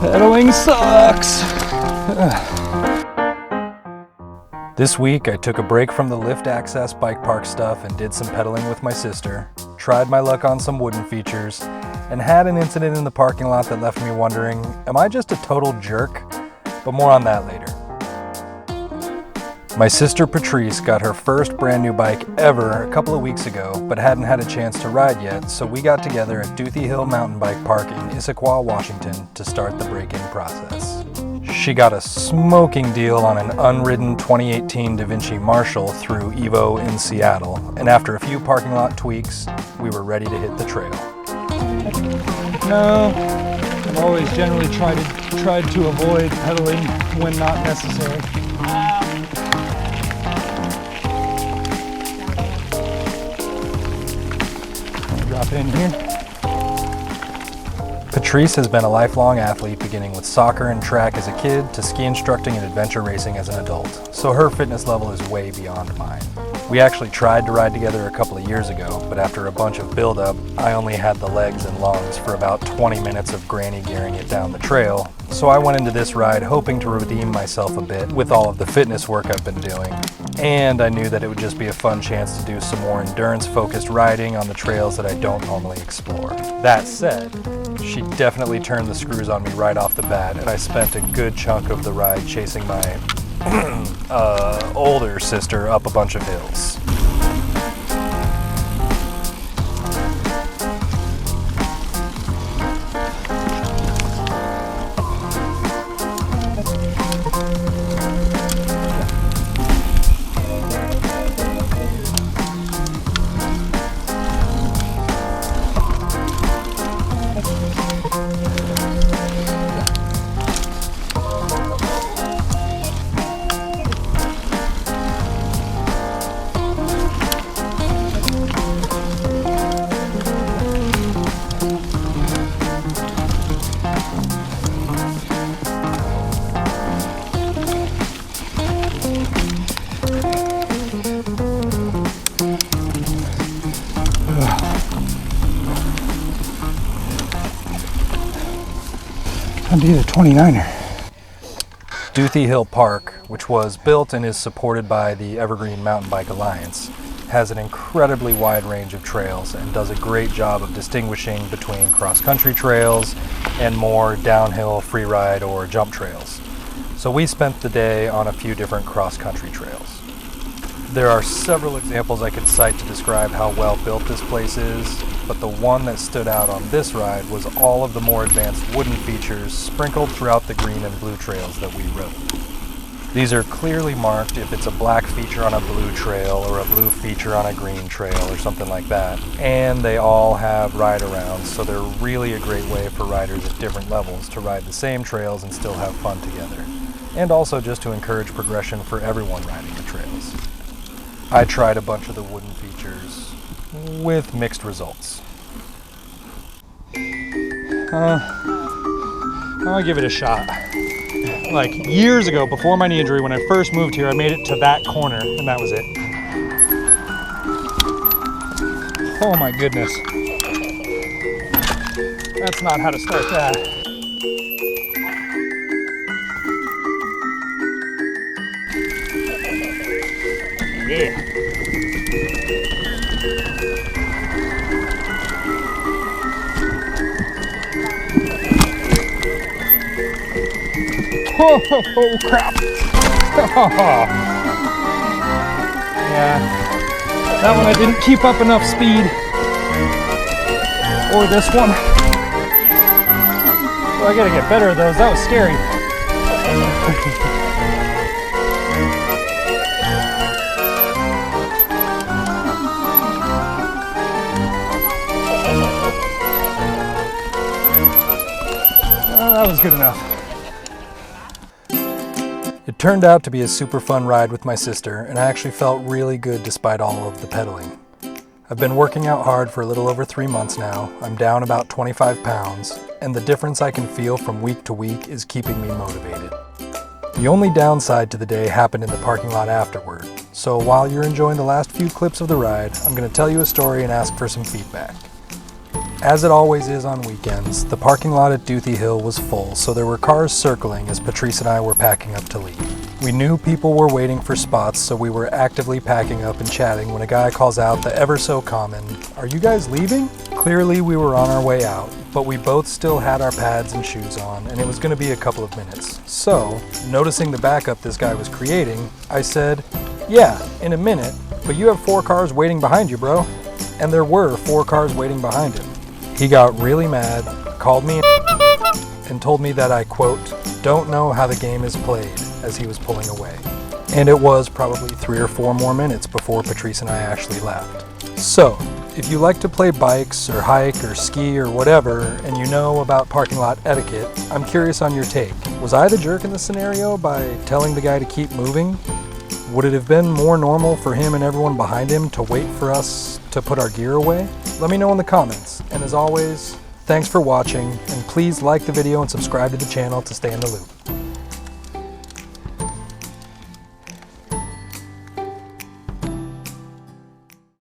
Pedaling sucks. This week I took a break from the lift access bike park stuff and did some pedaling with my sister, tried my luck on some wooden features, and had an incident in the parking lot that left me wondering, am I just a total jerk? But more on that later. My sister Patrice got her first brand new bike ever a couple of weeks ago, but hadn't had a chance to ride yet, so we got together at Duthie Hill Mountain Bike Park in Issaquah, Washington to start the break-in process. She got a smoking deal on an unridden 2018 Da Vinci Marshall through Evo in Seattle, and after a few parking lot tweaks, we were ready to hit the trail. No, I've always generally tried to avoid pedaling when not necessary. Drop in here. Patrice has been a lifelong athlete, beginning with soccer and track as a kid to ski instructing and adventure racing as an adult, so her fitness level is way beyond mine. We actually tried to ride together a couple of years ago, but after a bunch of build-up, I only had the legs and lungs for about 20 minutes of granny gearing it down the trail, so I went into this ride hoping to redeem myself a bit with all of the fitness work I've been doing, and I knew that it would just be a fun chance to do some more endurance-focused riding on the trails that I don't normally explore. That said, she definitely turned the screws on me right off the bat, and I spent a good chunk of the ride chasing my older sister up a bunch of hills. I'd be the 29er. Duthie Hill Park, which was built and is supported by the Evergreen Mountain Bike Alliance, has an incredibly wide range of trails and does a great job of distinguishing between cross-country trails and more downhill freeride or jump trails. So we spent the day on a few different cross-country trails. There are several examples I could cite to describe how well built this place is, but the one that stood out on this ride was all of the more advanced wooden features sprinkled throughout the green and blue trails that we rode. These are clearly marked if it's a black feature on a blue trail or a blue feature on a green trail or something like that, and they all have ride-arounds, so they're really a great way for riders at different levels to ride the same trails and still have fun together, and also just to encourage progression for everyone riding the trails. I tried a bunch of the wooden features with mixed results. I'll give it a shot. Like years ago, before my knee injury, when I first moved here, I made it to that corner, and that was it. Oh my goodness. That's not how to start that. Yeah. Oh crap. Yeah. That one I didn't keep up enough speed. Or this one. Well, I gotta get better at those. That was scary. That was good enough. It turned out to be a super fun ride with my sister, and I actually felt really good despite all of the pedaling. I've been working out hard for a little over 3 months now. I'm down about 25 pounds, and the difference I can feel from week to week is keeping me motivated. The only downside to the day happened in the parking lot afterward, so while you're enjoying the last few clips of the ride, I'm going to tell you a story and ask for some feedback. As it always is on weekends, the parking lot at Duthie Hill was full, so there were cars circling as Patrice and I were packing up to leave. We knew people were waiting for spots, so we were actively packing up and chatting when a guy calls out the ever so common, "Are you guys leaving?" Clearly we were on our way out, but we both still had our pads and shoes on, and it was going to be a couple of minutes. So, noticing the backup this guy was creating, I said, "Yeah, in a minute, but you have 4 cars waiting behind you, bro." And there were 4 cars waiting behind him. He got really mad, called me and told me that I, quote, "don't know how the game is played," as he was pulling away. And it was probably 3 or 4 more minutes before Patrice and I actually left. So, if you like to play bikes or hike or ski or whatever, and you know about parking lot etiquette, I'm curious on your take. Was I the jerk in this scenario by telling the guy to keep moving? Would it have been more normal for him and everyone behind him to wait for us to put our gear away? Let me know in the comments. And as always, thanks for watching, and please like the video and subscribe to the channel to stay in the loop.